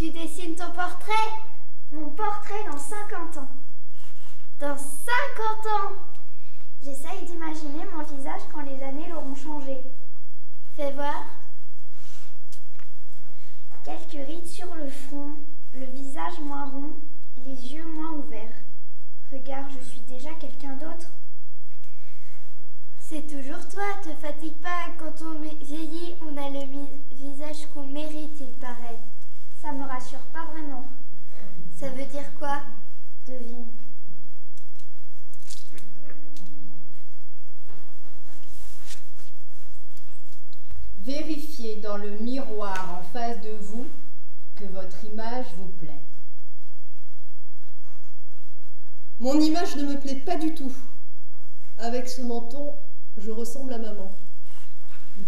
Tu dessines ton portrait? Mon portrait dans 50 ans. Dans 50 ans! J'essaye d'imaginer mon visage quand les années l'auront changé. Fais voir. Quelques rides sur le front, le visage moins rond, les yeux moins ouverts. Regarde, je suis déjà quelqu'un d'autre. C'est toujours toi, te fatigue pas. Quand on vieillit, on a le visage qu'on mérite, il paraît. Ça me rassure pas vraiment. Ça veut dire quoi? Devine. Vérifiez dans le miroir en face de vous que votre image vous plaît. Mon image ne me plaît pas du tout. Avec ce menton, je ressemble à maman.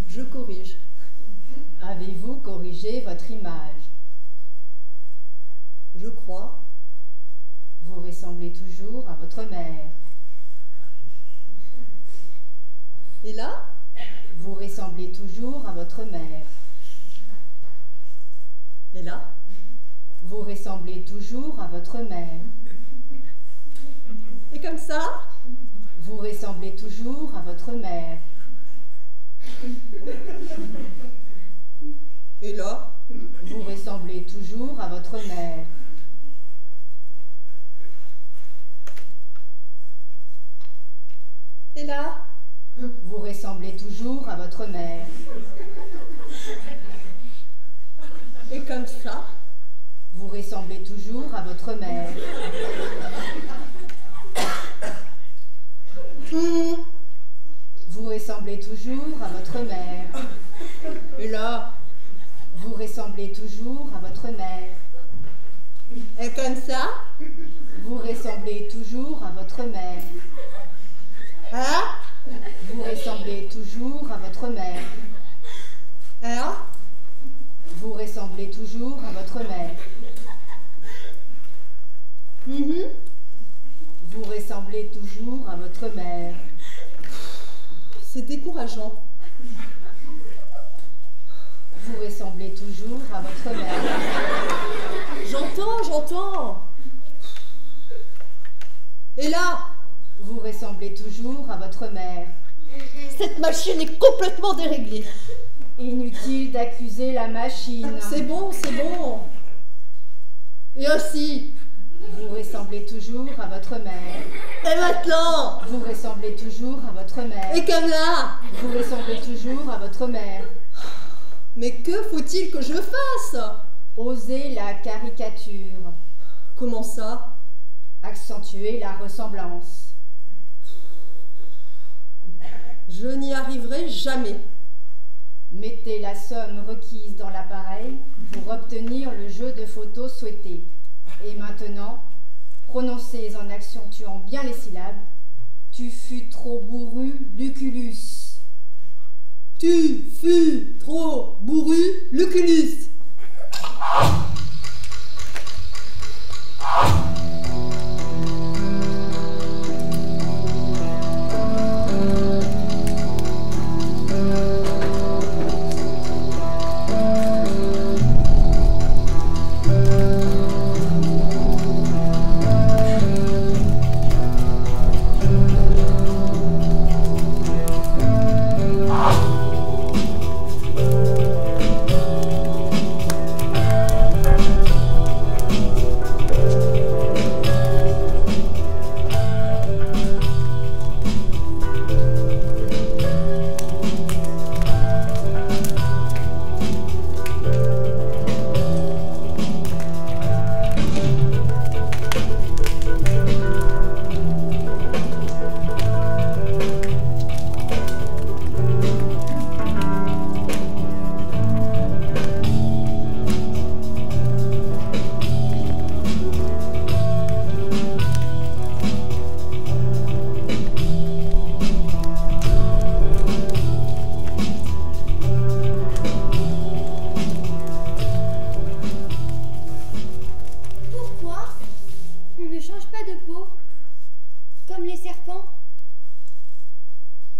Je corrige. Avez-vous corrigé votre image? Je crois. Vous ressemblez toujours à votre mère. Et là? Vous ressemblez toujours à votre mère. Et là? Vous ressemblez toujours à votre mère. Et comme ça? Vous ressemblez toujours à votre mère. Et là? Vous ressemblez toujours à votre mère. Et là? Vous ressemblez toujours à votre mère. Et comme ça? Vous ressemblez toujours à votre mère. Vous ressemblez toujours à votre mère. Et là? Vous ressemblez toujours à votre mère. Et comme ça? Vous ressemblez toujours à votre mère. Hein? Vous ressemblez toujours à votre mère. Alors? Vous ressemblez toujours à votre mère. Vous ressemblez toujours à votre mère. C'est décourageant. Vous ressemblez toujours à votre mère. J'entends. Et là? Vous ressemblez toujours à votre mère. Cette machine est complètement déréglée. Inutile d'accuser la machine. C'est bon. Et aussi? Vous ressemblez toujours à votre mère. Et maintenant? Vous ressemblez toujours à votre mère. Et comme là? Vous ressemblez toujours à votre mère. Mais que faut-il que je fasse? Osez la caricature. Comment ça? Accentuer la ressemblance. Je n'y arriverai jamais. Mettez la somme requise dans l'appareil pour obtenir le jeu de photos souhaité. Et maintenant, prononcez en accentuant bien les syllabes. Tu fus trop bourru, Lucullus. Tu fus trop bourru, Lucullus.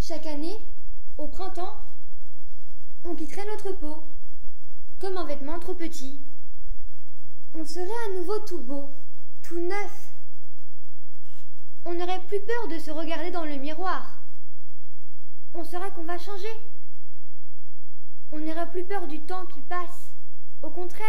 Chaque année, au printemps, on quitterait notre peau, comme un vêtement trop petit. On serait à nouveau tout beau, tout neuf. On n'aurait plus peur de se regarder dans le miroir. On saurait qu'on va changer. On n'aurait plus peur du temps qui passe. Au contraire.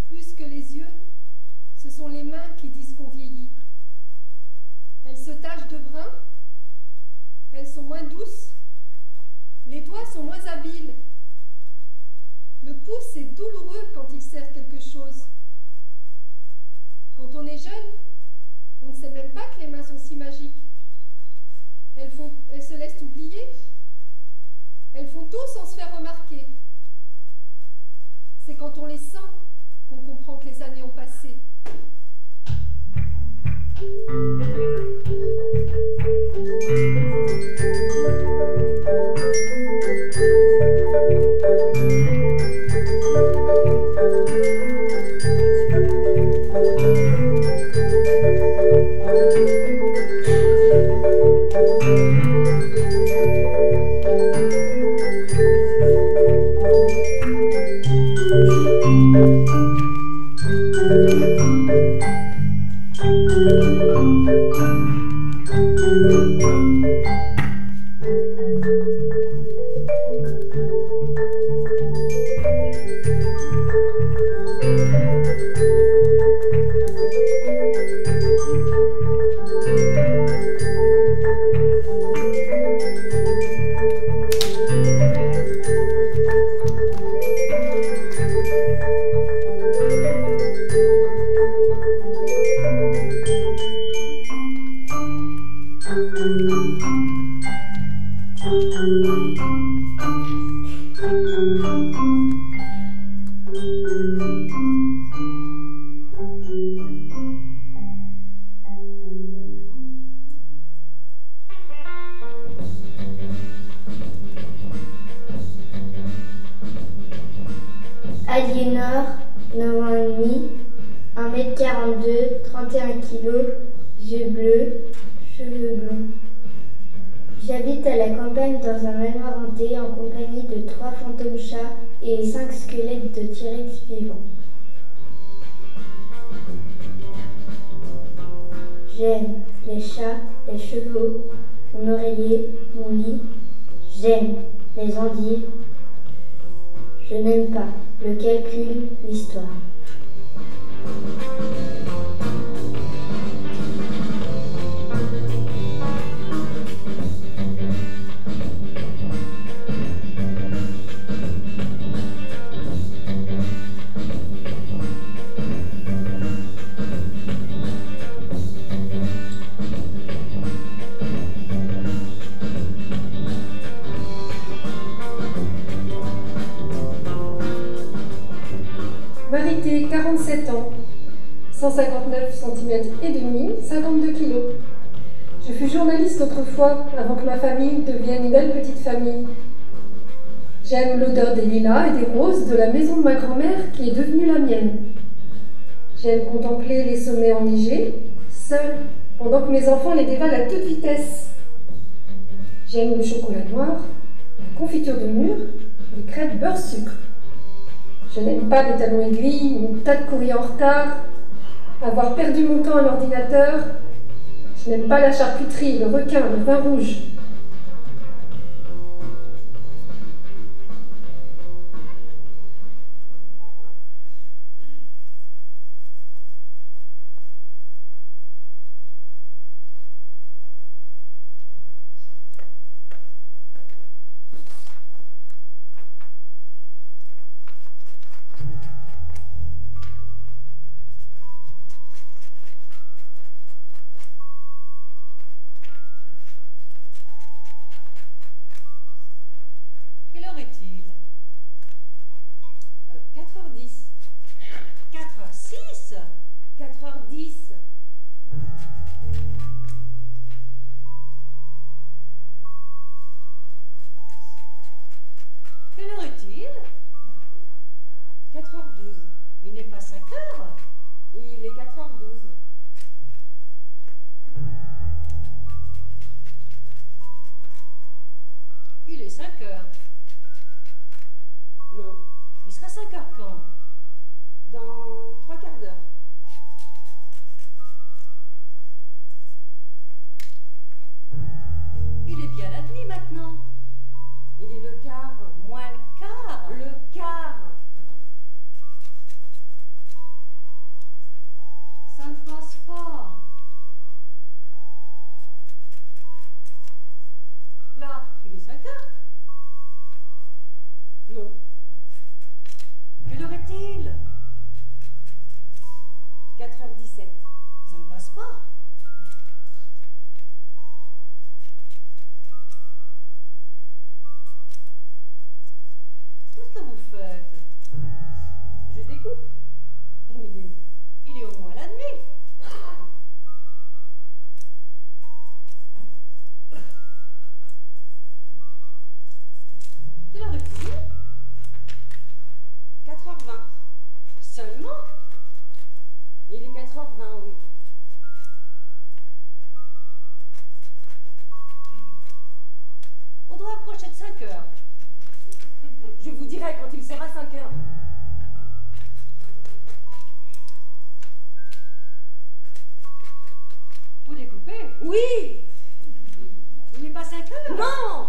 Plus que les yeux, ce sont les mains qui disent qu'on vieillit. Elles se tachent de brun, elles sont moins douces, les doigts sont moins habiles. Le pouce est douloureux quand il serre quelque chose. Quand on est jeune, on ne sait même pas que les mains sont si magiques. Elles se laissent oublier. Elles font tout sans se faire remarquer. C'est quand on les sent qu'on comprend que les années ont passé. Aliénor, 9 ans et demi, 1m42, 31 kg, yeux bleus, cheveux blonds. J'habite à la campagne dans un manoir hanté en compagnie de 3 fantômes chats et 5 squelettes de T-Rex vivants. J'aime les chats, les chevaux, mon oreiller, mon lit. J'aime les endives. Je n'aime pas le calcul, l'histoire. Marité, 47 ans, 159 cm et demi, 52 kg. Je fus journaliste autrefois, avant que ma famille devienne une belle petite famille. J'aime l'odeur des lilas et des roses de la maison de ma grand-mère qui est devenue la mienne. J'aime contempler les sommets enneigés, seul, pendant que mes enfants les dévalent à toute vitesse. J'aime le chocolat noir, la confiture de mûre, les crêpes beurre-sucre. Je n'aime pas les talons aiguilles, mon tas de courrier en retard, avoir perdu mon temps à l'ordinateur. Je n'aime pas la charcuterie, le requin, le vin rouge. Quelle heure est-il 4h10. 4h06 4h10. Quelle heure est-il 4h12. Il n'est pas 5 heures. Il est 4h12. Il est 5 heures. Non, Il sera 5 heures quand dans 3 quarts d'heure. Il est bien la nuit maintenant. Il est le quart. Moins le quart. Le quart. Ça ne passe pas. Là, il est 5 heures. Non, Quelle heure est-il 4h17. Ça ne passe pas. Qu'est-ce que vous faites Je découpe. Il est au moins la nuit. Quelle heure est-il 4h20. Seulement Il est 4h20, oui. On doit approcher de 5 heures. Je vous dirai quand il sera 5h. Vous découpez Oui. Il n'est pas 5 heures. Non.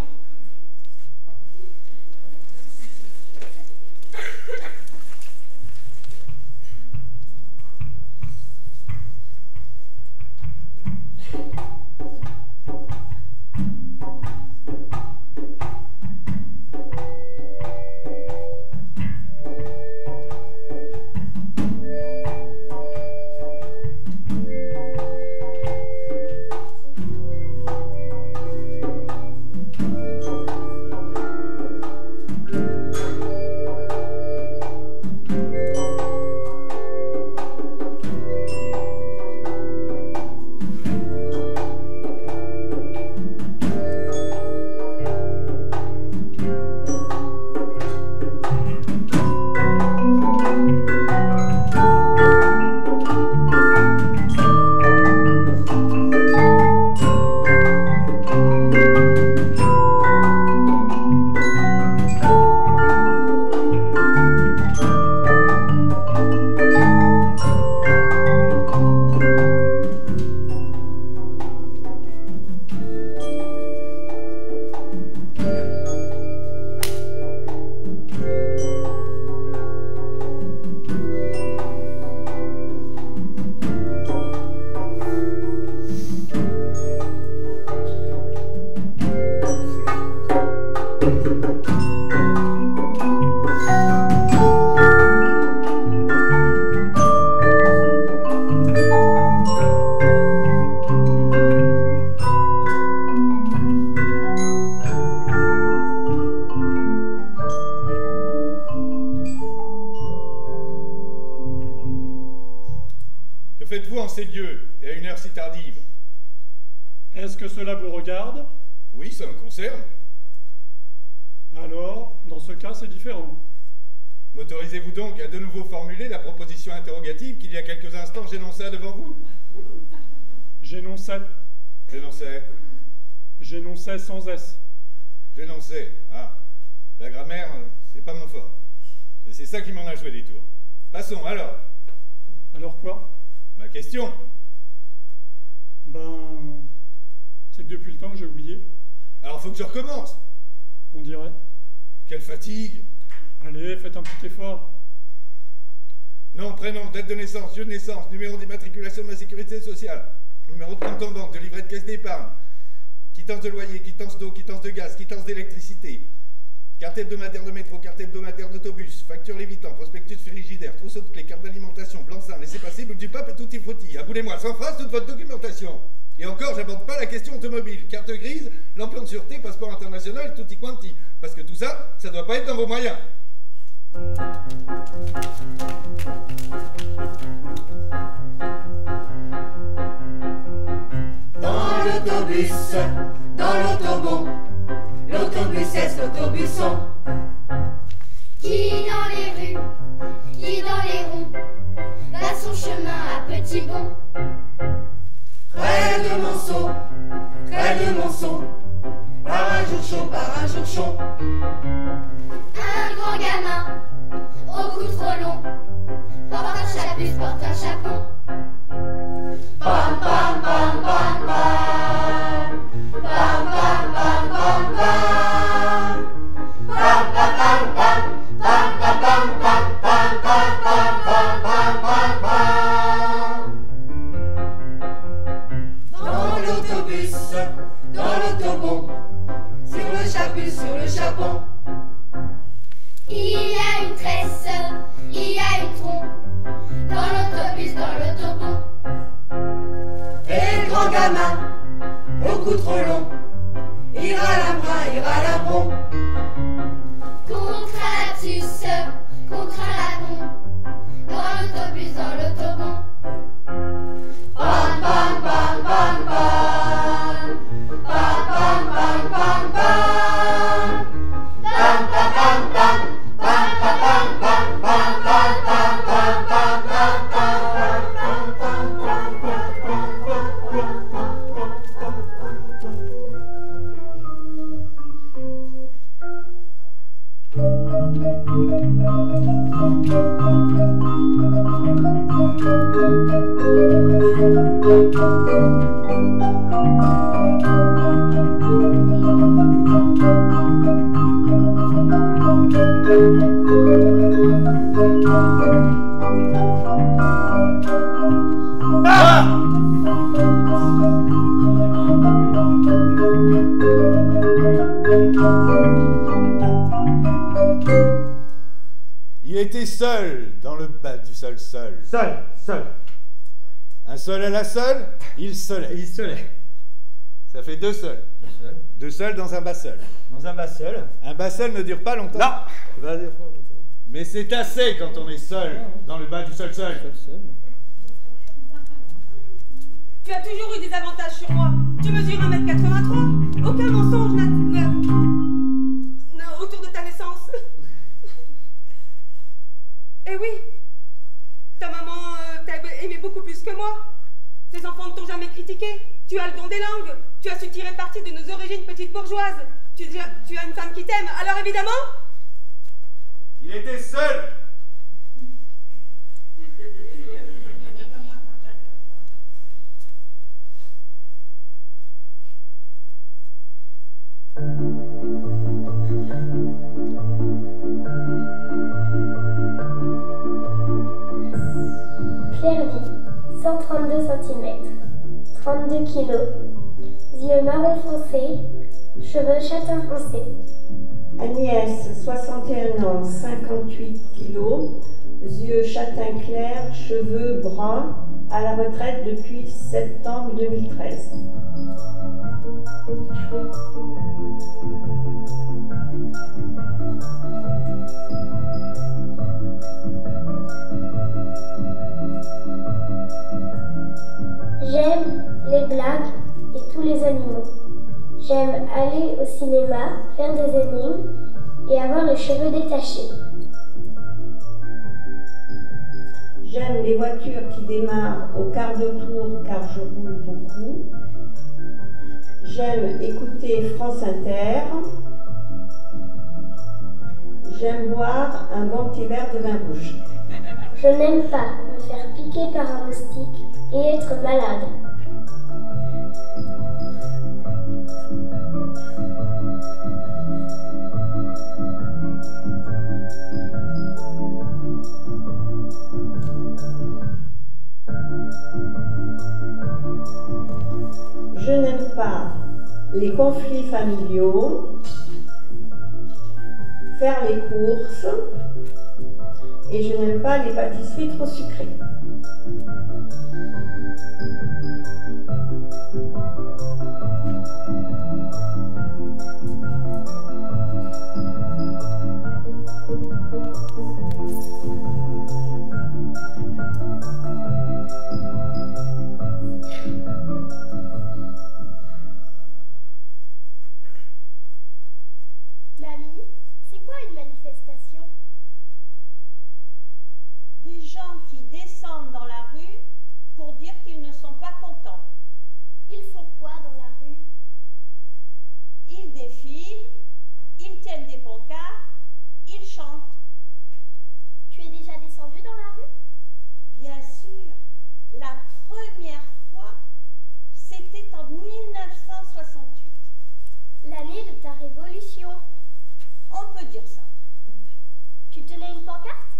faites-vous en ces lieux, et à une heure si tardive? Est-ce que cela vous regarde? Oui, ça me concerne. Alors, dans ce cas, c'est différent. M'autorisez-vous donc à de nouveau formuler la proposition interrogative qu'il y a quelques instants j'énonçais devant vous? J'énonçais. J'énonçais. J'énonçais sans S. J'énonçais. Ah, la grammaire, c'est pas mon fort. Et c'est ça qui m'en a joué des tours. Passons, alors. Alors quoi? Ma question. Ben... c'est que depuis le temps que j'ai oublié. Alors faut que je recommence. On dirait. Quelle fatigue. Allez, faites un petit effort. Nom, prénom, date de naissance, lieu de naissance, numéro d'immatriculation de la sécurité sociale, numéro de compte en banque, de livret de caisse d'épargne, quittance de loyer, quittance d'eau, quittance de gaz, quittance d'électricité, carte hebdomadaire de métro, carte hebdomadaire d'autobus, facture lévitant, prospectus frigidaire, trousseau de clés, carte d'alimentation, blanc-seing, laissez-passer, boule du pape et tutti frutti. Aboulez-moi sans phrase toute votre documentation. Et encore, j'aborde pas la question automobile. Carte grise, lampion de sûreté, passeport international, tutti quanti. Parce que tout ça, ça doit pas être dans vos moyens. Dans l'autobus, dans l'autobon, l'autobus est l'autobusson. Qui dans les rues, qui dans les ronds, va son chemin à petits bonds. Près de Monceau, par un jour chaud, par un jour chaud. Un grand gamin, au cou trop long, porte un chapus, porte un chapon. Pam pam pam pam pam, pam pam pam pam pam, pam pam pam pam, pam pam pam pam pam pam pam pam pam pam. Dans l'autobus, dans l'autobon, sur le chapus, sur le chapon. Il y a une tresse, il y a une trompe, dans l'autobus, dans l'autobon. Et le grand gamin, au cou trop long, ira la bron. Contre un lapsus, contre un lagon, dans l'autobus, dans l'autobon. Pam pam pam pam pam, pam pam pam pam pam, pam pam pam pam, pam pam pam pam pam pam pam pam pam Il était seul dans le bas du sol seul. Seul. Un sol à la seule, il solait. Ça fait deux sols. Deux sols dans un bas seul. Dans un bas seul. Un bas seul ne dure pas longtemps. Non. Mais c'est assez quand on est seul dans le bas du sol seul. Tu as toujours eu des avantages sur moi. Tu mesures 1m83. Aucun mensonge n'a autour de ta naissance. Eh oui, ta maman t'a aimé beaucoup plus que moi. Tes enfants ne t'ont jamais critiqué. Tu as le don des langues. Tu as su tirer parti de nos origines petites bourgeoises. Tu as une femme qui t'aime. Alors évidemment... Il était seul. Claire-Vie, 132 cm, 32 kg, yeux marron foncé, cheveux châtain foncé. Agnès, 61 ans, 58 kg, yeux châtain clair, cheveux bruns, à la retraite depuis septembre 2013. J'aime les blagues et tous les animaux. J'aime aller au cinéma, faire des énigmes et avoir les cheveux détachés. J'aime les voitures qui démarrent au quart de tour car je roule beaucoup. J'aime écouter France Inter. J'aime boire un bon petit verre de vin rouge. Je n'aime pas me faire piquer par un moustique et être malade. Je n'aime pas les conflits familiaux, faire les courses, et je n'aime pas les pâtisseries trop sucrées. Mamie, c'est quoi une manifestation? Des gens qui descendent dans la rue pour dire qu'ils ne sont pas contents. Ils font quoi dans la rue? Ils défilent, ils tiennent des pancartes, ils chantent. Tu es déjà descendue dans la rue? Bien sûr, la première fois, c'était en 1968. L'année de ta révolution. On peut dire ça. Tu tenais une pancarte?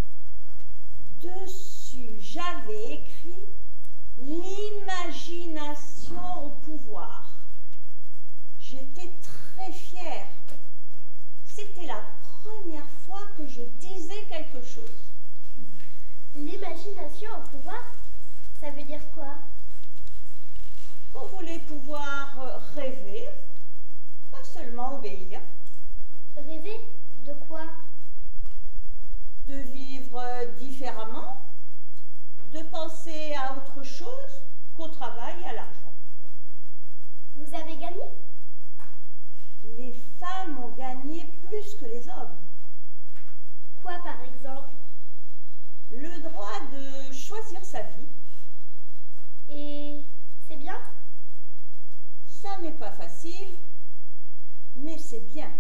Dessus, j'avais écrit « L'imagination au pouvoir ». J'étais très fière. C'était la première fois que je disais quelque chose. L'imagination au pouvoir? Ça veut dire quoi? On voulait pouvoir rêver, pas seulement obéir. Rêver? De quoi? De vivre différemment, de penser à autre chose qu'au travail et à l'argent. Vous avez gagné? Les femmes ont gagné plus que les hommes. Quoi par exemple? Le droit de choisir sa vie. Et c'est bien? Ça n'est pas facile, mais c'est bien.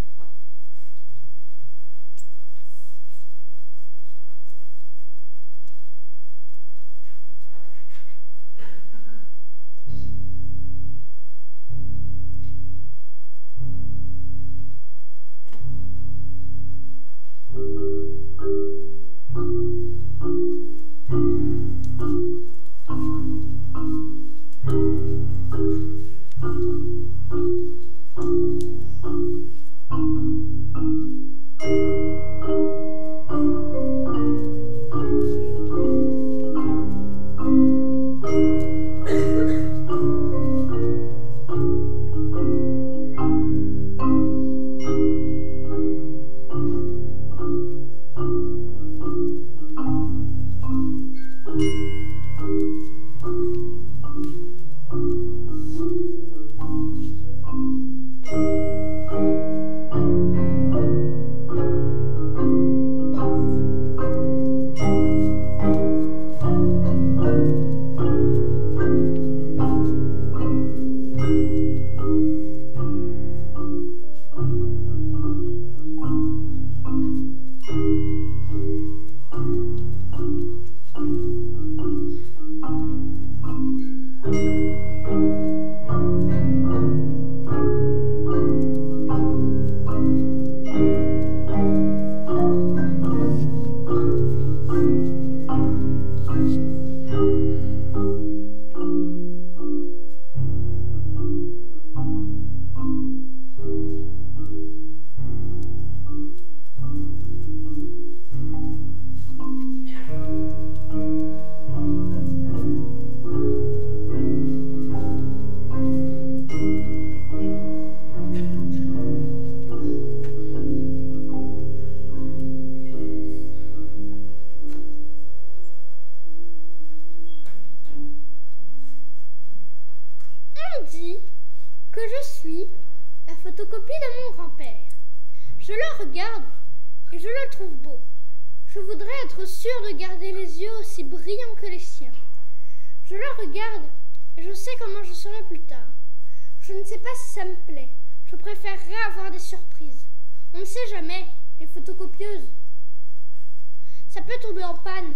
photocopie de mon grand-père. Je le regarde et je le trouve beau. Je Je voudrais être sûre de garder les yeux aussi brillants que les siens. Je le regarde et je sais comment je serai plus tard. Je ne sais pas si ça me plaît. Je préférerais avoir des surprises. On ne sait jamais, les photocopieuses. Ça peut tomber en panne.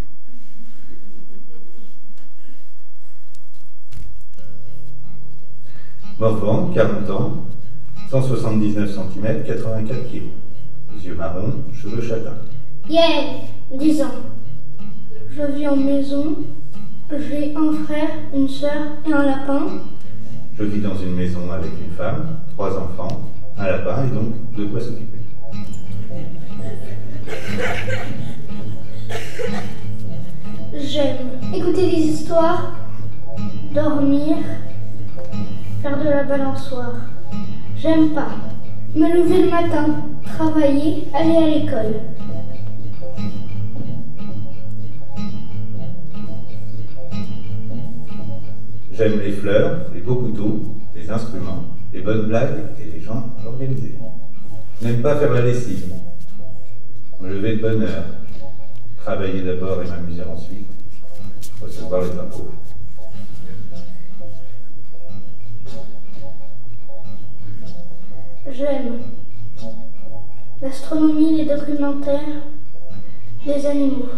Morvan, 40 ans, 179 cm, 84 kg. Yeux marrons, cheveux châtains. Yeah, 10 ans. Je vis en maison. J'ai un frère, une sœur et un lapin. Je vis dans une maison avec une femme, 3 enfants, un lapin et donc de quoi s'occuper. J'aime écouter des histoires, dormir, faire de la balançoire. J'aime pas me lever le matin, travailler, aller à l'école. J'aime les fleurs, les beaux couteaux, les instruments, les bonnes blagues et les gens organisés. Je n'aime pas faire la lessive. Me lever de bonne heure, travailler d'abord et m'amuser ensuite, recevoir les impôts. J'aime l'astronomie, les documentaires, les animaux.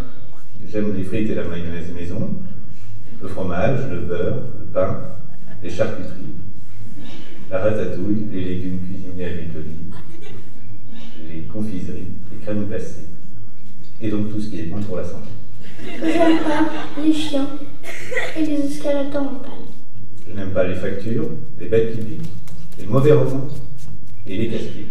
J'aime les frites et la mayonnaise maison, le fromage, le beurre, le pain, les charcuteries, la ratatouille, les légumes cuisinés à l'huile d'olive, les confiseries, les crèmes glacées, et donc tout ce qui est bon pour la santé. J'aime pas les chiens et les escalators en panne. Je n'aime pas les factures, les bêtes qui piquent, les mauvais romans et les casse-pieds.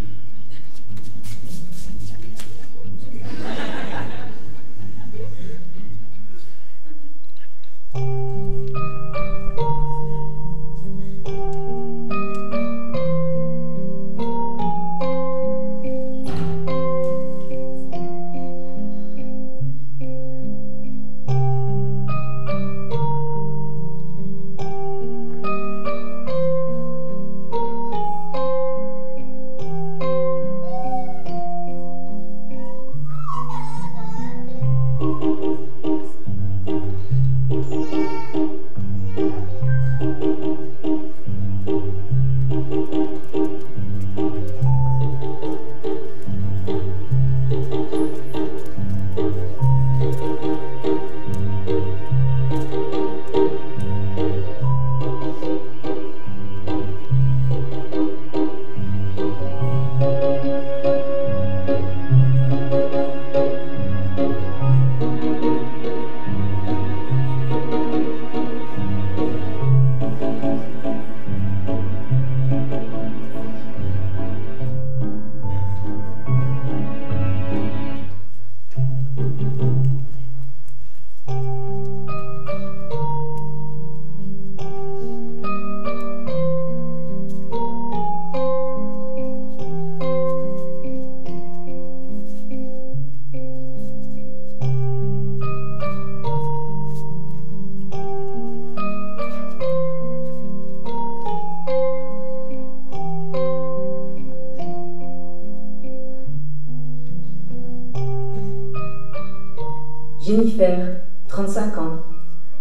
Jennifer, 35 ans,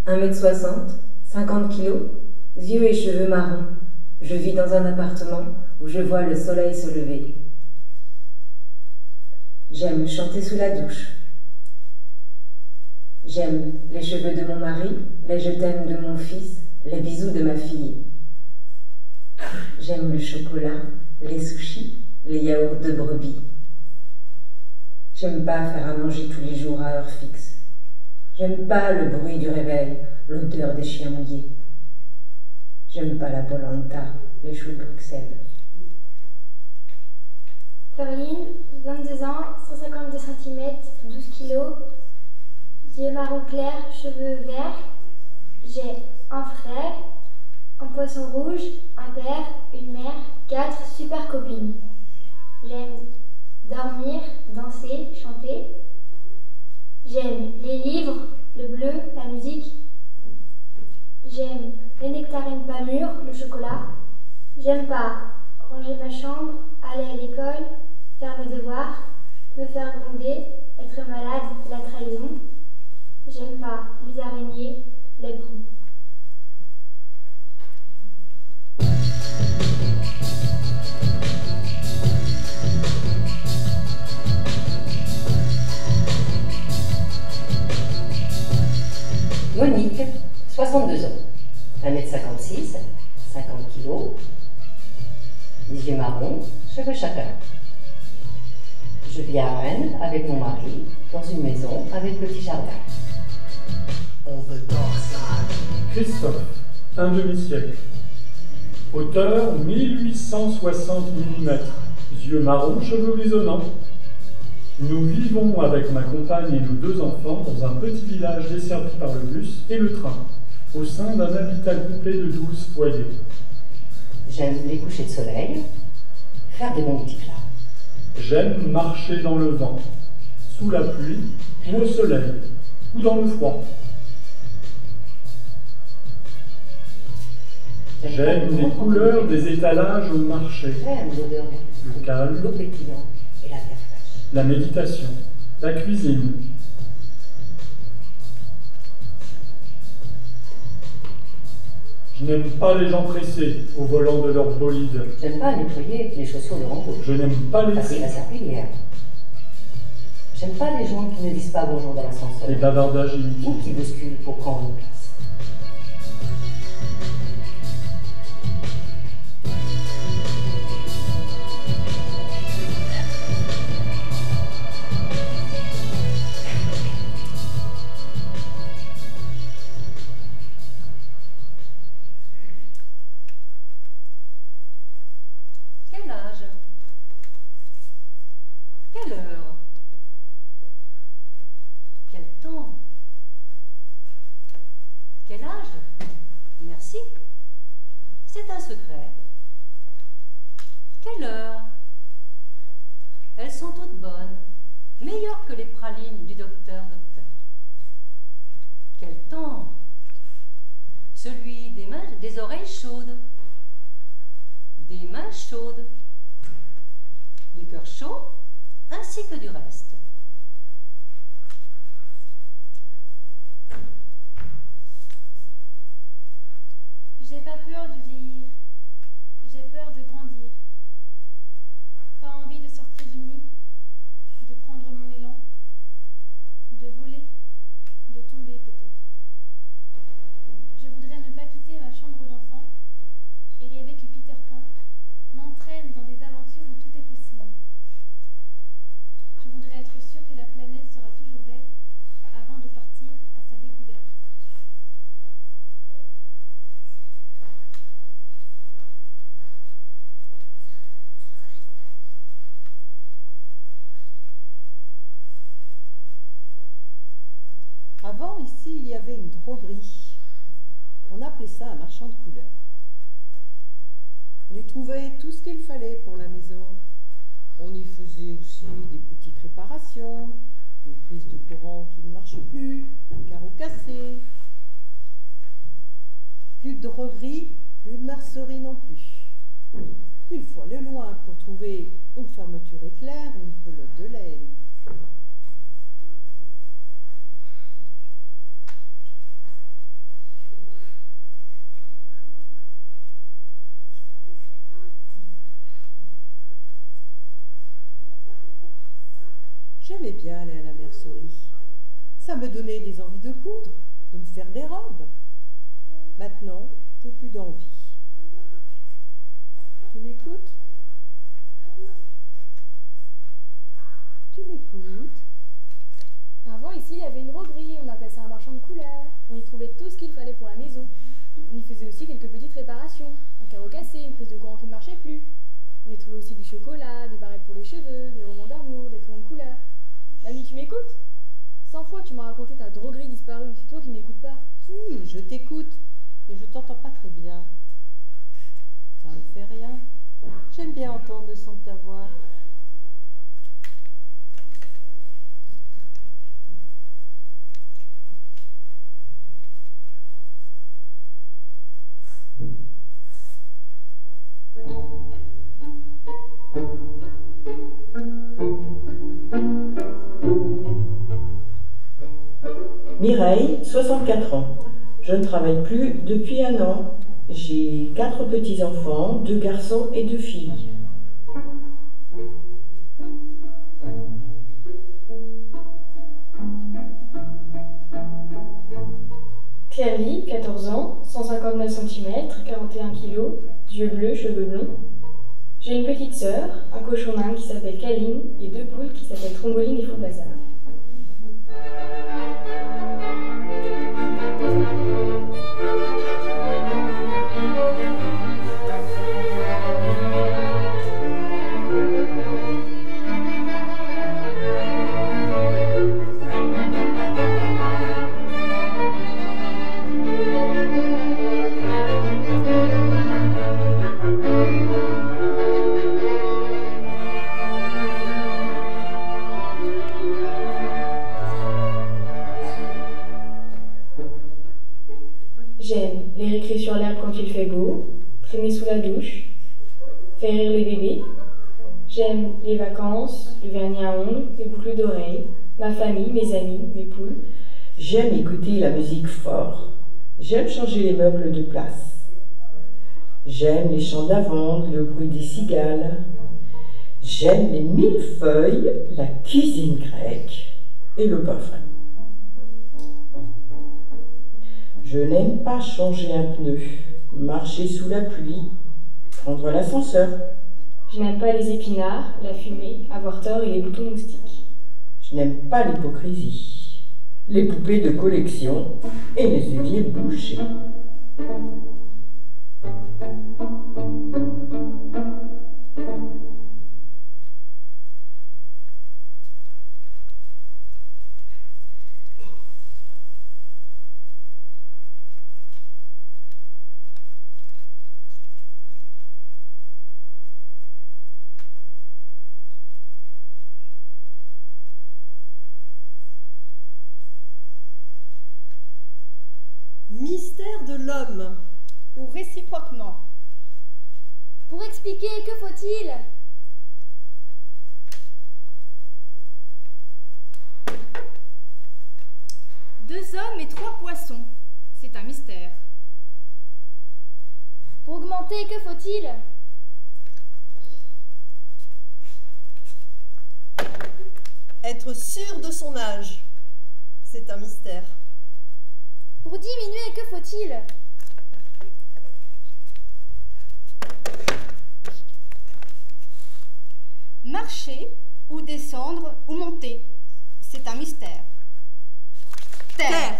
1m60, 50 kg, yeux et cheveux marrons. Je vis dans un appartement où je vois le soleil se lever. J'aime chanter sous la douche. J'aime les cheveux de mon mari, les je t'aime de mon fils, les bisous de ma fille. J'aime le chocolat, les sushis, les yaourts de brebis. J'aime pas faire à manger tous les jours à heure fixe. J'aime pas le bruit du réveil, l'odeur des chiens mouillés. J'aime pas la polenta, les choux de Bruxelles. Perline, 22 ans, 152 cm, 12 kg, yeux marron clair, cheveux verts. J'ai un frère, un poisson rouge, un père, une mère, 4 super copines. J'aime dormir, danser, chanter. J'aime les livres, le bleu, la musique. J'aime les nectarines pas mûres, le chocolat. J'aime pas ranger ma chambre, aller à l'école, faire mes devoirs, me faire gronder, être malade, la trahison. J'aime pas les araignées, les brous. Monique, 62 ans, 1m56, 50 kg, les yeux marrons, cheveux châtains. Je vis à Rennes avec mon mari, dans une maison avec petit jardin. Christophe, un demi-siècle. Hauteur 1860 mm, yeux marrons, cheveux grisonnants. Nous vivons avec ma compagne et nos 2 enfants dans un petit village desservi par le bus et le train, au sein d'un habitat groupé de 12 foyers. J'aime les couchers de soleil, faire des bons petits plats. J'aime marcher dans le vent, sous la pluie ou au soleil, ou dans le froid. J'aime les couleurs des étalages au marché, J'aime l'odeur le calme, l'eau pétillante et la terre fraîche. la méditation, la cuisine. Je n'aime pas les gens pressés au volant de leur bolide. J'aime pas nettoyer les chaussures de rando. Je n'aime pas les Passer la serpillière. J'aime pas les gens qui ne disent pas bonjour dans l'ascenseur. les bavardages inutiles. Ou qui bousculent pour prendre une place. Quel âge? Quelle heure? Quel temps? Quel âge? Merci. C'est un secret. Quelle heure? Elles sont toutes bonnes, meilleures que les pralines du docteur. Quel temps? Celui des mains, des oreilles chaudes, des mains chaudes, du cœur chaud, ainsi que du reste. J'ai pas peur de vieillir, j'ai peur de grandir. Pas envie de sortir du nid, de prendre mon élan, de voler, de tomber peut-être. Je voudrais ne pas quitter ma chambre d'enfant et rêver que Peter Pan m'entraîne dans des aventures où tout est possible. Je voudrais être sûre que la planète sera toujours belle avant de partir à sa découverte. Avant, ici, il y avait une droguerie. On appelait ça un marchand de couleurs. On y trouvait tout ce qu'il fallait pour la maison. On y faisait aussi des petites réparations, une prise de courant qui ne marche plus, un carreau cassé. Plus de droguerie, plus de mercerie non plus. Il faut aller loin pour trouver une fermeture éclair ou une pelote de laine. J'aimais bien aller à la mercerie. Ça me donnait des envies de coudre, de me faire des robes. Maintenant, j'ai plus d'envie. Tu m'écoutes? Tu m'écoutes? Avant, ici, il y avait une droguerie, on appelait ça un marchand de couleurs. On y trouvait tout ce qu'il fallait pour la maison. On y faisait aussi quelques petites réparations. Un carreau cassé, une prise de courant qui ne marchait plus. On y trouvait aussi du chocolat, des barrettes pour les cheveux, des romans d'amour, des crayons de couleur. Mamie, tu m'écoutes? 100 fois tu m'as raconté ta droguerie disparue, c'est toi qui m'écoutes pas. Si, je t'écoute, mais je t'entends pas très bien. Ça ne fait rien. J'aime bien entendre le son de ta voix. Mireille, 64 ans. Je ne travaille plus depuis 1 an. J'ai 4 petits-enfants, 2 garçons et 2 filles. Claire-Vie, 14 ans, 159 cm, 41 kg, yeux bleus, cheveux blonds. J'ai une petite sœur, un cochon d'Inde qui s'appelle Kaline et 2 poules qui s'appellent Tromboline et Faux-Bazar. J'aime les récrés sur l'herbe quand il fait beau, traîner sous la douche, faire rire les bébés. J'aime les vacances, le vernis à ongles, les boucles d'oreilles, ma famille, mes amis, mes poules. J'aime écouter la musique fort. J'aime changer les meubles de place. J'aime les chants de lavande, le bruit des cigales. J'aime les millefeuilles, la cuisine grecque et le pain frais. Je n'aime pas changer un pneu, marcher sous la pluie, prendre l'ascenseur. Je n'aime pas les épinards, la fumée, avoir tort et les boutons moustiques. Je n'aime pas l'hypocrisie, les poupées de collection et les éviers bouchés. Mystère de l'homme. Ou réciproquement. Pour expliquer, que faut-il? Deux hommes et 3 poissons. C'est un mystère. Pour augmenter, que faut-il? Être sûr de son âge. C'est un mystère. Pour diminuer, que faut-il? Marcher ou descendre ou monter. C'est un mystère. Terre. Alors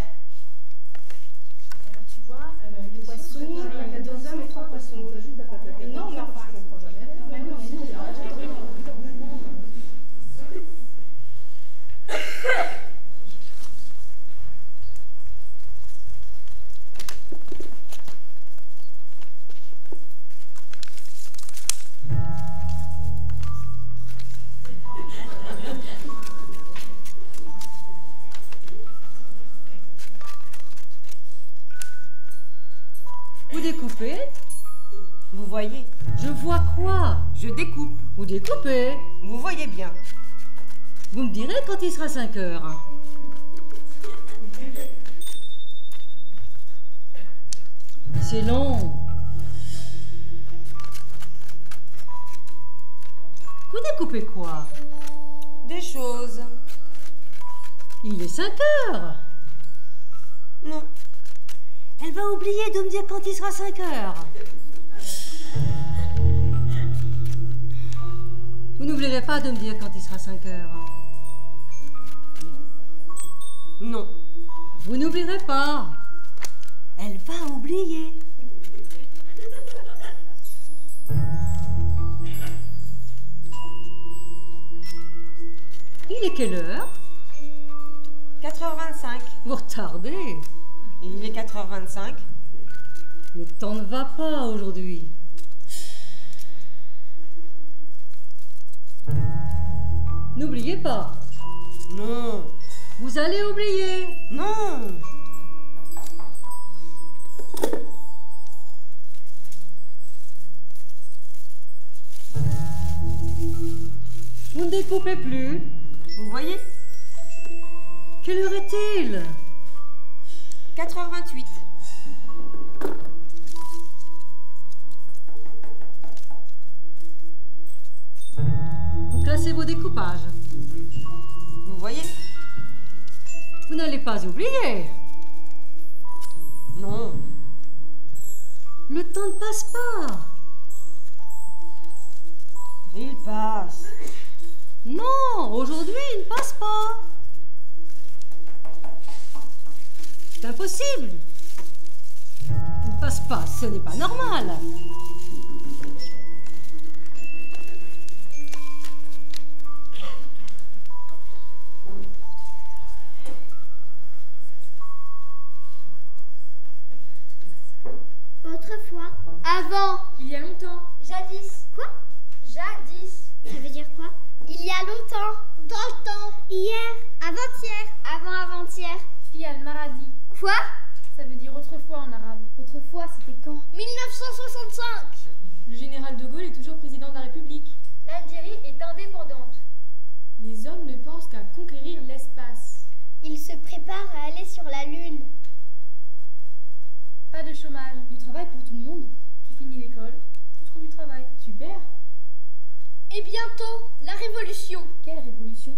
tu vois, les poissons, il y a 2 hommes et 3 poissons. Non, mais enfin, je comprends jamais. Vous découpez? Vous voyez? Je vois quoi? Je découpe. Vous découpez? Vous voyez bien. Vous me direz quand il sera 5 heures. C'est long. Vous découpez quoi? Des choses. Il est 5 heures. Non. Elle va oublier de me dire quand il sera 5 heures. Vous n'oublierez pas de me dire quand il sera 5 heures. Non. Vous n'oublierez pas. Elle va oublier. Il est quelle heure? 4h25. Vous retardez. Il est 4h25. Le temps ne va pas aujourd'hui. N'oubliez pas. Non. Vous allez oublier. Non. Vous ne découpez plus. Vous voyez? Quelle heure est-il? 4h28. Vous classez vos découpages. Vous voyez? Vous n'allez pas oublier. Non. Le temps ne passe pas. Il passe. Non, aujourd'hui, il ne passe pas. C'est impossible. Il ne passe pas, ce n'est pas normal. Autrefois. Avant. Il y a longtemps. Jadis. Quoi? Jadis. Ça veut dire quoi? Il y a longtemps. Dans le temps. Hier. Avant-hier. Avant-avant-hier. Fi al-Maradi. Quoi? Ça veut dire autrefois en arabe. Autrefois, c'était quand? 1965. Le général de Gaulle est toujours président de la République. L'Algérie est indépendante. Les hommes ne pensent qu'à conquérir l'espace. Ils se préparent à aller sur la Lune. Pas de chômage. Du travail pour tout le monde. Tu finis l'école, tu trouves du travail. Super. Et bientôt, la révolution. Quelle révolution?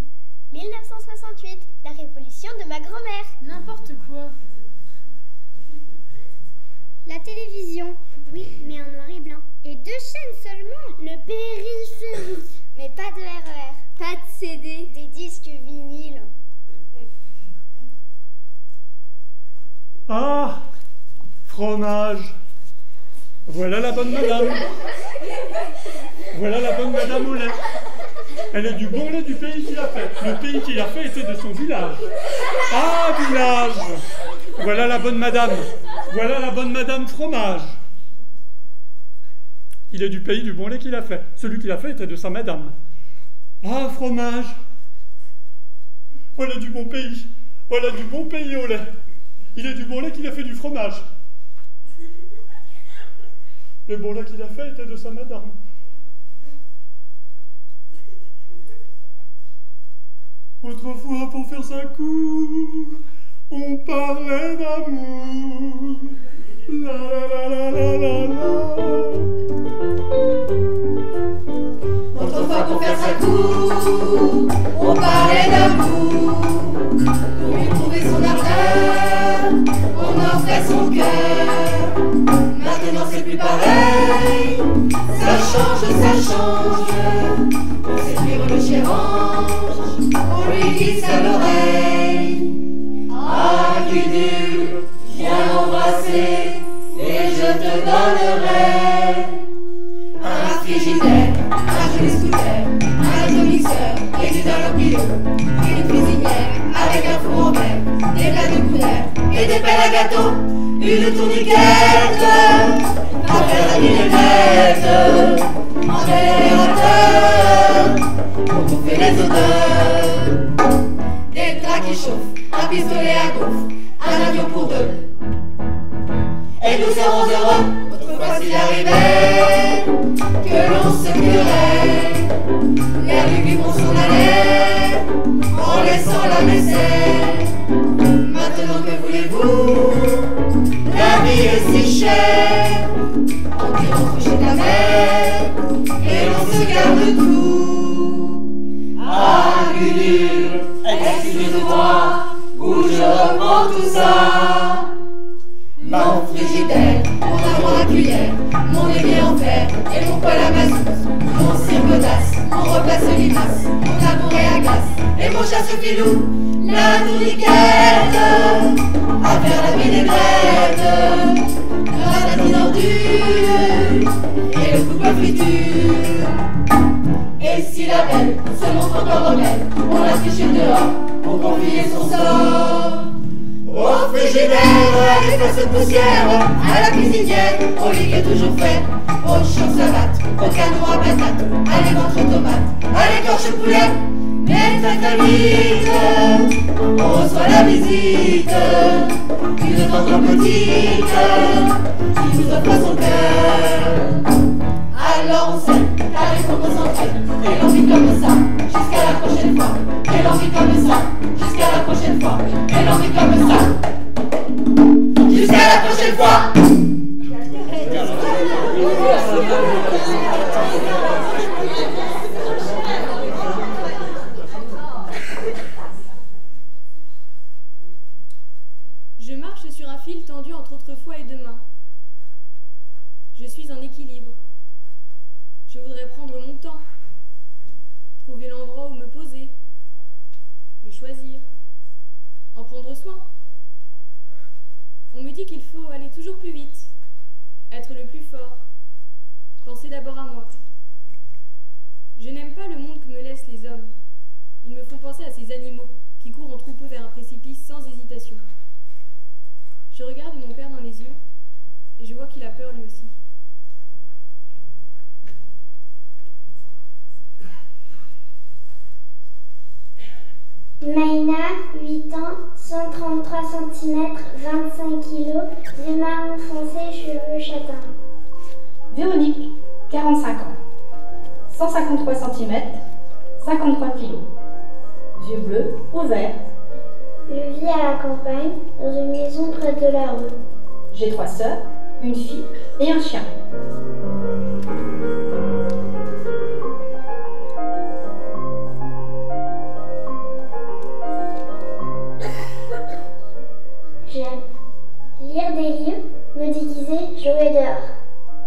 1968, la révolution de ma grand-mère. N'importe quoi. La télévision, oui, mais en noir et blanc. Et 2 chaînes seulement. Le périphérique. Mais pas de RER, pas de CD, des disques vinyles. Ah, fromage. Voilà la bonne madame. Voilà la bonne madame au lait. Elle est du bon lait du pays qui l'a fait. Le pays qui l'a fait était de son village. Ah, village. Voilà la bonne madame. Voilà la bonne madame fromage. Il est du pays du bon lait qu'il a fait. Celui qui l'a fait était de sa madame. Ah, fromage. Voilà du bon pays. Voilà du bon pays au lait. Il est du bon lait qu'il a fait du fromage. Le bon lait qu'il a fait était de sa madame. Autrefois, pour faire sa cour, on parlait d'amour. La la la la la la la. Autrefois, pour faire sa cour, on parlait d'amour. Pour lui prouver son ardeur, on offrait son cœur. Maintenant, c'est plus pareil. Ça change. Pour séduire le cher ange, on lui glisse à l'oreille. Ah, Gudule, viens m'embrasser et je te donnerai un frigidaire, un joli scooter, un automixeur et du dalopilo, une cuisinière avec un four en verre, des plats de couverts et des pelles à gâteau, une tourniquette, à faire la vinaigrette, un générateur pour bouffer les odeurs, des draps qui chauffent, un pistolet à gaufre, un avion pour 2. Et nous serons heureux, autrefois s'il arrivait que l'on se curait. L'air lugubre s'en allait en laissant la vaisselle. Maintenant que voulez-vous, la vie est si chère. On dit rentre chez ta mère et l'on se garde tout. Ah, Gudule, excuse-moi, où je reprends tout ça. Mon frigidaire, mon armoire à cuillère, mon évier en fer et mon poêle à mazout, mon cirque-d'as, mon replace limace, mon tabouret à glace et mon chasse-filou, la tourniquette, à faire la vinaigrette, la ratatine en dur et le coupe à friture. Et si la belle se montre encore rebelle, on la fiche dehors pour confier son sort. Au frigidaire, à l'espace de poussière, à la cuisinière, au lit qui est toujours fait, aux choux savates, au canon à patates, à l'éventre tomate, à l'écorche poulet. Mais très vite, on reçoit la visite d'une tendre petite qui nous offre son cœur. Alors on sait, car il faut concentrer, et l'on vit comme ça, jusqu'à la prochaine fois. Et l'on vit comme ça, jusqu'à la prochaine fois. Et l'on vit comme ça. pas. Je marche sur un fil tendu entre autrefois et demain. Je suis en équilibre. Je voudrais prendre mon temps, trouver l'endroit où me poser, le choisir, en prendre soin. On me dit qu'il faut aller toujours plus vite, être le plus fort, penser d'abord à moi. Je n'aime pas le monde que me laissent les hommes. Ils me font penser à ces animaux qui courent en troupeau vers un précipice sans hésitation. Je regarde mon père dans les yeux et je vois qu'il a peur lui aussi. Maïna, 8 ans, 133 cm, 25 kg, yeux marron foncé, cheveux châtains. Véronique, 45 ans, 153 cm, 53 kg, yeux bleus, ouverts. Je vis à la campagne, dans une maison près de la rue. J'ai 3 sœurs, une fille et un chien. J'aime lire des livres, me déguiser, jouer dehors.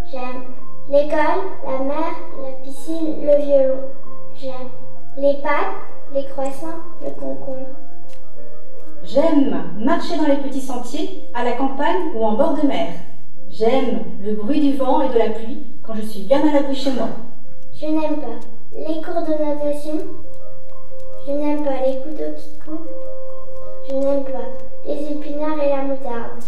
J'aime l'école, la mer, la piscine, le violon. J'aime les pâtes, les croissants, le concombre. J'aime marcher dans les petits sentiers, à la campagne ou en bord de mer. J'aime le bruit du vent et de la pluie quand je suis bien à l'abri chez moi. Je n'aime pas les cours de natation. Je n'aime pas les couteaux qui coupent. Je n'aime pas les épinards et la moutarde.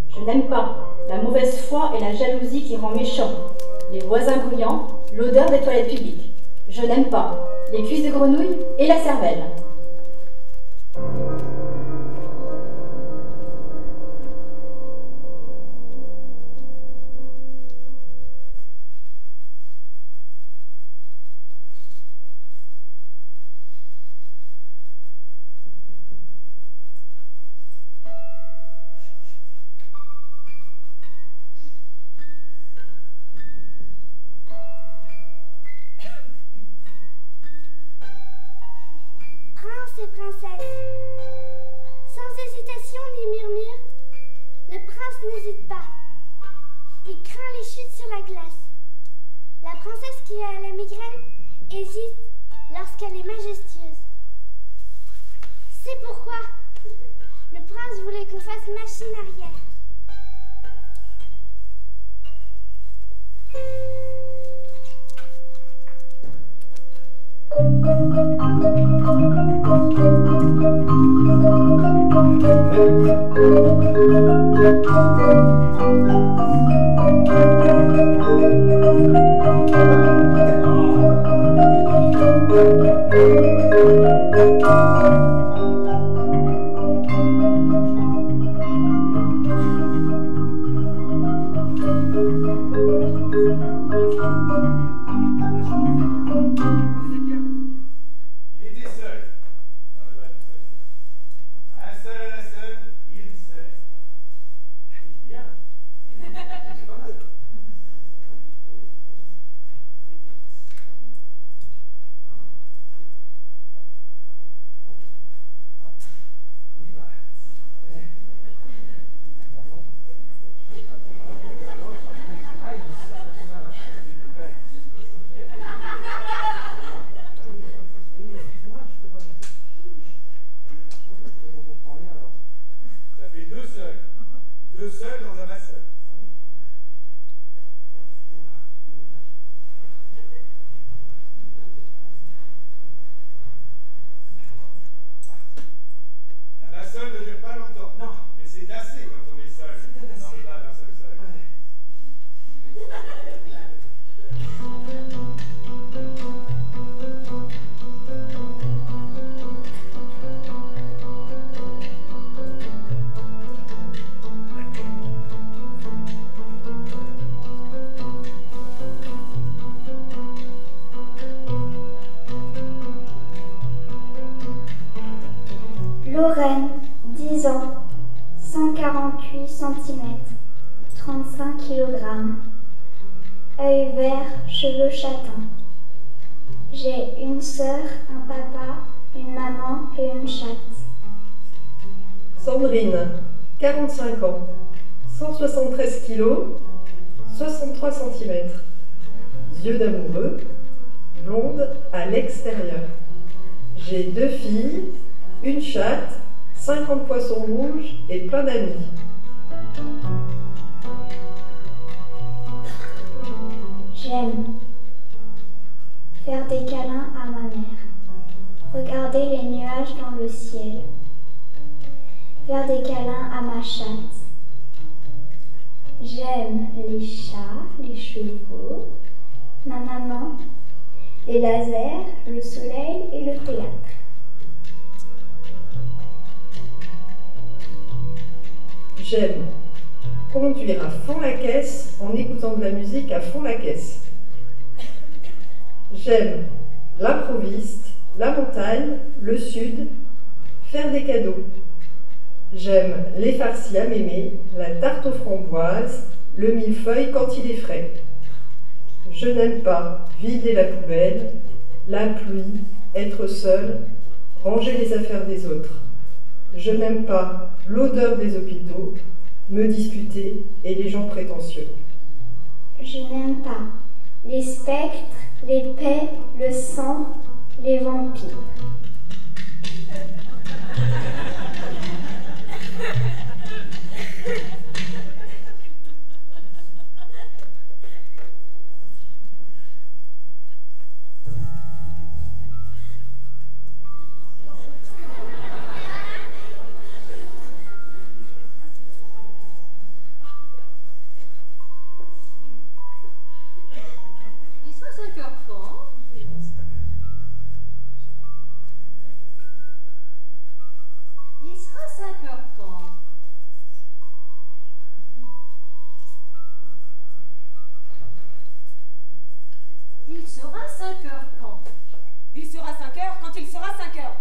Je n'aime pas la mauvaise foi et la jalousie qui rend méchant, les voisins bruyants, l'odeur des toilettes publiques. Je n'aime pas les cuisses de grenouille et la cervelle. Prince et princesse. Sans hésitation ni murmure, le prince n'hésite pas. Il craint les chutes sur la glace. La princesse qui a la migraine hésite lorsqu'elle est majestueuse. C'est pourquoi le prince voulait qu'on fasse machine arrière. Deux seuls dans un masseur. La masseur ne dure pas longtemps. Non. Mais c'est assez quand on est seul. Dans le bas d'un seul seul. Lorraine, 10 ans, 148 cm, 35 kg. Œil vert, cheveux châtains. J'ai une sœur, un papa, une maman et une chatte. Sandrine, 45 ans, 173 kg, 63 cm. Yeux d'amoureux, blonde à l'extérieur. J'ai 2 filles, une chatte, 50 poissons rouges et plein d'amis. J'aime faire des câlins à ma mère, regarder les nuages dans le ciel, faire des câlins à ma chatte. J'aime les chats, les chevaux, ma maman, les lasers, le soleil et le théâtre. J'aime conduire à fond la caisse en écoutant de la musique à fond la caisse. J'aime l'improviste, la montagne, le sud, faire des cadeaux. J'aime les farcis à mémé, la tarte aux framboises, le millefeuille quand il est frais. Je n'aime pas vider la poubelle, la pluie, être seul, ranger les affaires des autres. Je n'aime pas l'odeur des hôpitaux, me disputer et les gens prétentieux. Je n'aime pas les spectres, les paix, le sang, les vampires. Il sera 5 heures quand? Il sera 5 heures quand? Il sera 5 heures quand? Il sera 5 heures quand il sera 5 heures.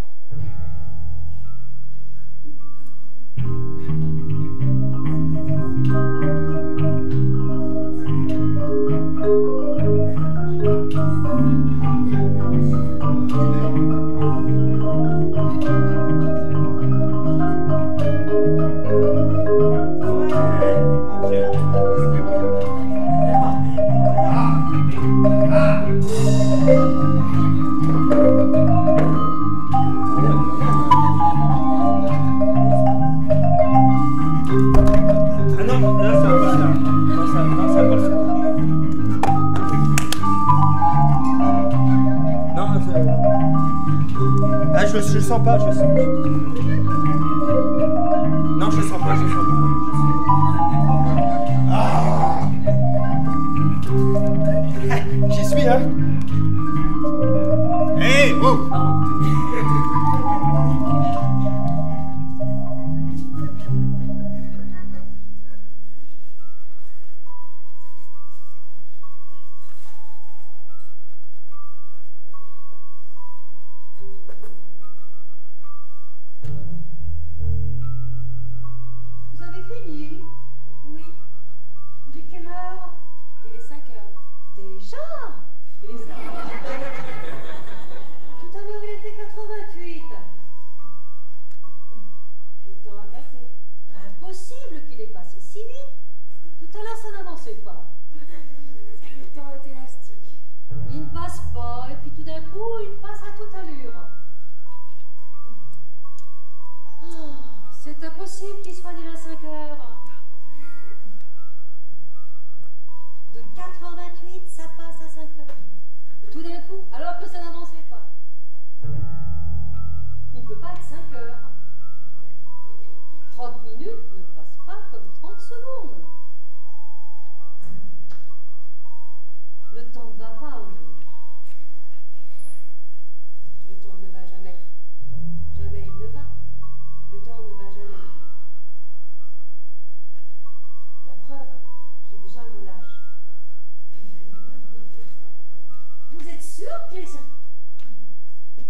Je sens pas, je sens. Non, je sens pas, je sens pas. Ah, j'y suis, hein. Hé, oh.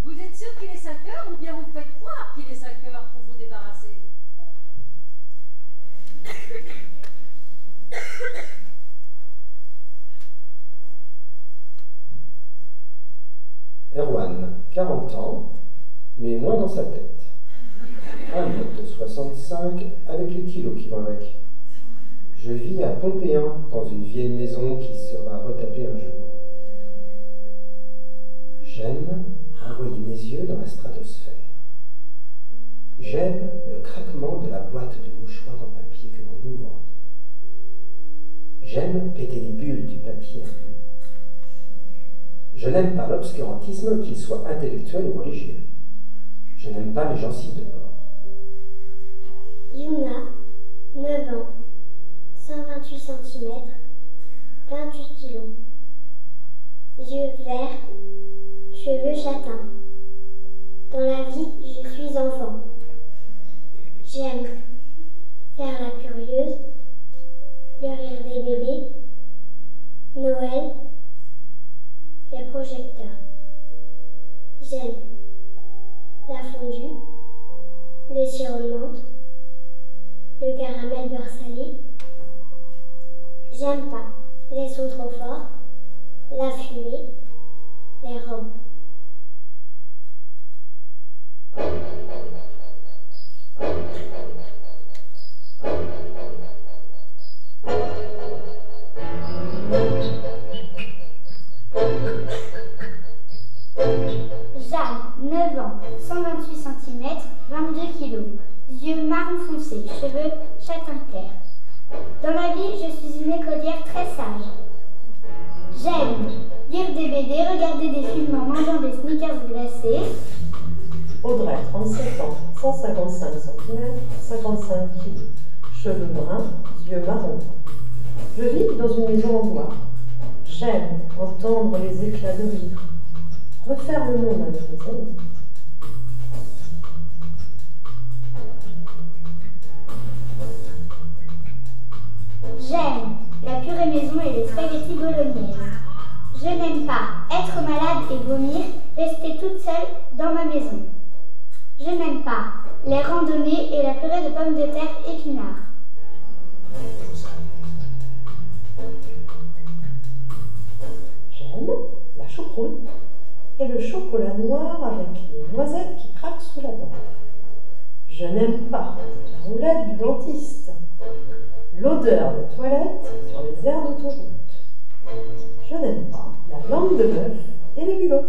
Vous êtes sûr qu'il est 5 heures ou bien vous me faites croire qu'il est 5 heures 40 ans, mais moins dans sa tête. 1,65 m avec les kilos qui vont avec. Je vis à Pompéan, dans une vieille maison qui sera retapée un jour. J'aime envoyer mes yeux dans la stratosphère. J'aime le craquement de la boîte de mouchoirs en papier que l'on ouvre. J'aime péter les bulles du papier à bulles. Je n'aime pas l'obscurantisme, qu'il soit intellectuel ou religieux. Je n'aime pas les gencives de porc. Yuna, 9 ans, 128 cm, 28 kg. Yeux verts, cheveux châtains. Dans la vie, je suis enfant. J'aime faire la curieuse, le rire des bébés, Noël, les projecteurs. J'aime la fondue, le sirop de menthe, le caramel beurre salé. J'aime pas les sons trop forts, la fumée, les robes. Jeanne, 9 ans, 128 cm, 22 kg. Yeux marron foncé, cheveux châtain clair. Dans la vie, je suis une écolière très sage. J'aime lire des BD, regarder des films en mangeant des sneakers glacés. Audrey, 37 ans, 155 cm, 55 kg. Cheveux bruns, yeux marrons. Je vis dans une maison en bois. J'aime entendre les éclats de rire. Refaire le monde avec mes amis. J'aime la purée maison et les spaghettis bolognaises. Je n'aime pas être malade et vomir, rester toute seule dans ma maison. Je n'aime pas les randonnées et la purée de pommes de terre épinards. J'aime la choucroute et le chocolat noir avec les noisettes qui craquent sous la dent. Je n'aime pas la roulette du dentiste, l'odeur des toilettes sur les aires d'autoroute. Je n'aime pas la langue de bœuf et les bulots.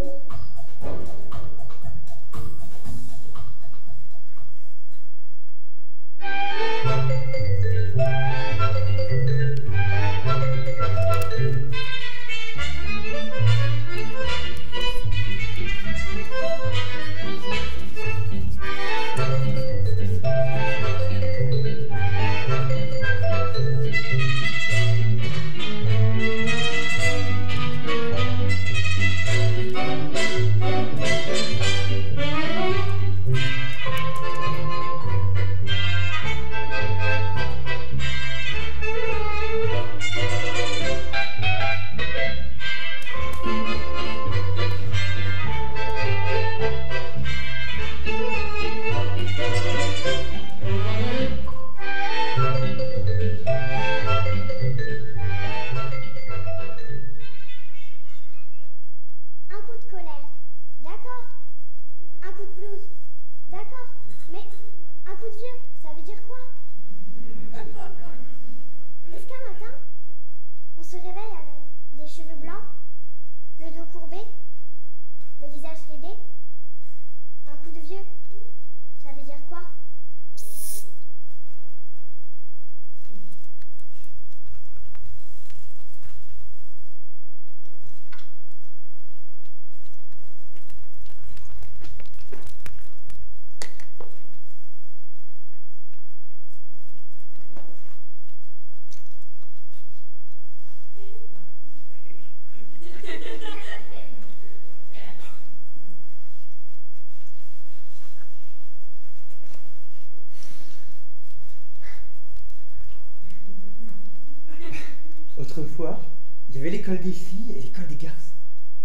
Autrefois, il y avait l'école des filles et l'école des garçons.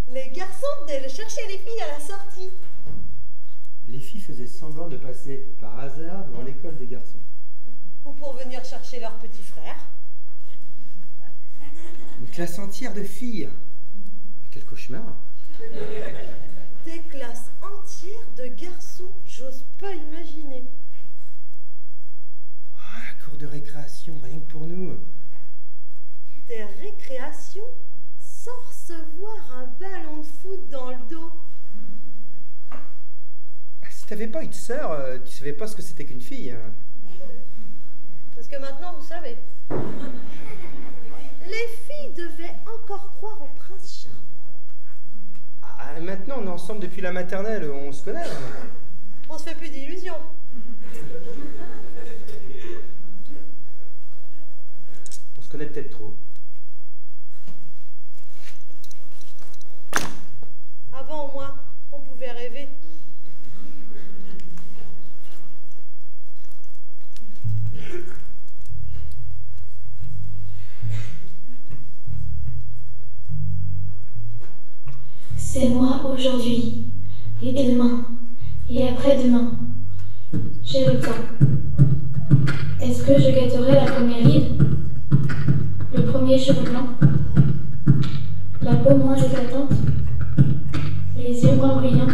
Les garçons venaient chercher les filles à la sortie. Les filles faisaient semblant de passer par hasard devant l'école des garçons. Ou pour venir chercher leurs petits frères. Une classe entière de filles. Quel cauchemar. Des classes entières de garçons, j'ose pas imaginer. Ah, cours de récréation, rien que pour nous. Des récréations sans recevoir un ballon de foot dans le dos. Si t'avais pas eu de sœur, tu savais pas ce que c'était qu'une fille. Hein. Parce que maintenant, vous savez. Les filles devaient encore croire au prince charmant. Ah, maintenant, on est ensemble depuis la maternelle, on se connaît. Hein. On se fait plus d'illusions. On se connaît peut-être trop. Avant, au moins, on pouvait rêver. C'est moi aujourd'hui, et demain, et après-demain. J'ai le temps. Est-ce que je gâterai la première ride? Le premier cheveu blanc? La peau moins éclatante? Les yeux moins brillants?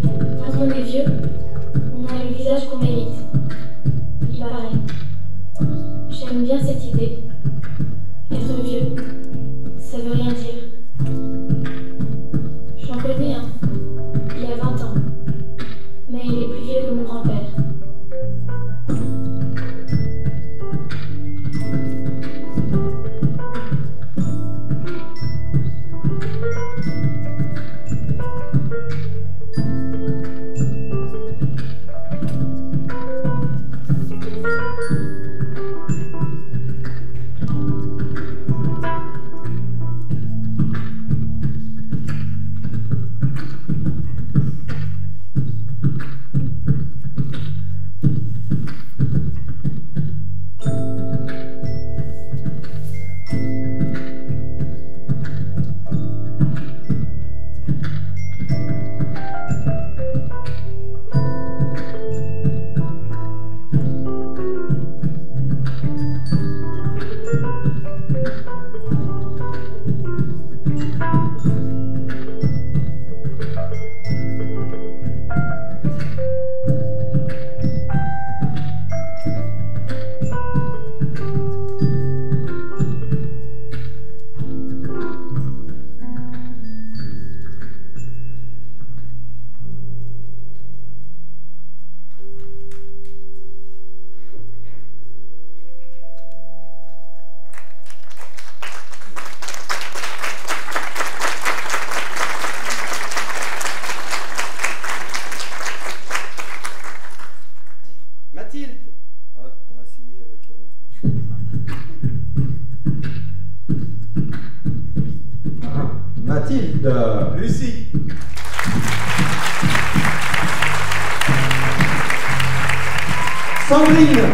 Quand on est vieux, on a le visage qu'on mérite. Il paraît. J'aime bien cette idée. Être vieux, ça veut rien dire. J'en connais un, il a 20 ans, mais il est plus vieux que mon grand-père. Mathilde. Lucie. Sandrine.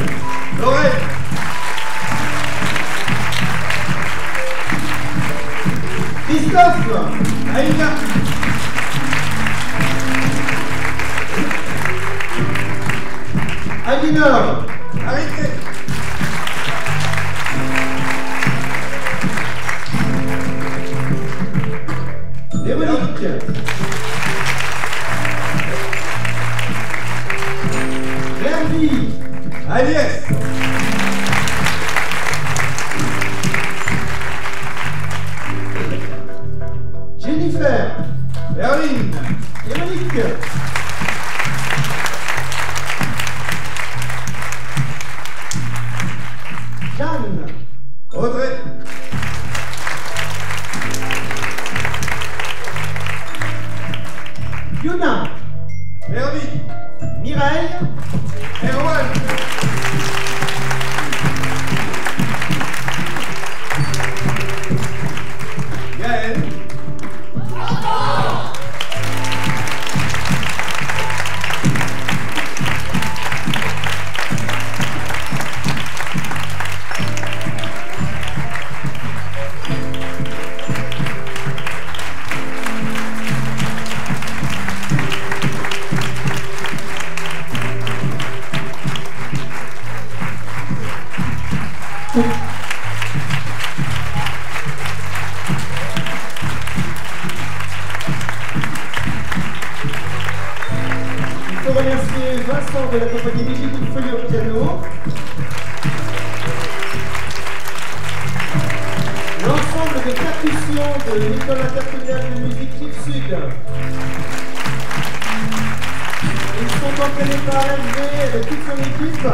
Lorraine. Christophe. Aïda. Alinor. Arrêtez. Véronique. Verdi. Agnès. Jennifer. Berline. Véronique. Jeanne. Audrey. Yuna. Herbie. Mireille. Erwan. Gaël. faut remercier Vincent de la compagnie Musique Feuille au piano. L'ensemble des percussions de l'école intercommunale de musique Rive-Sud. Ils sont entraînés par Hervé et toute son équipe.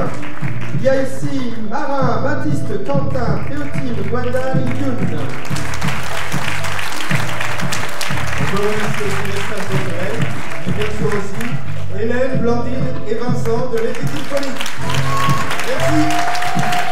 Il y a ici Marin, Baptiste, Quentin, Théotime, Gwenda et Yun. On peut remercier aussi les frères Beaugrel, et bien sûr aussi Hélène, Blandine et Vincent de l'équipe Phonique. Merci.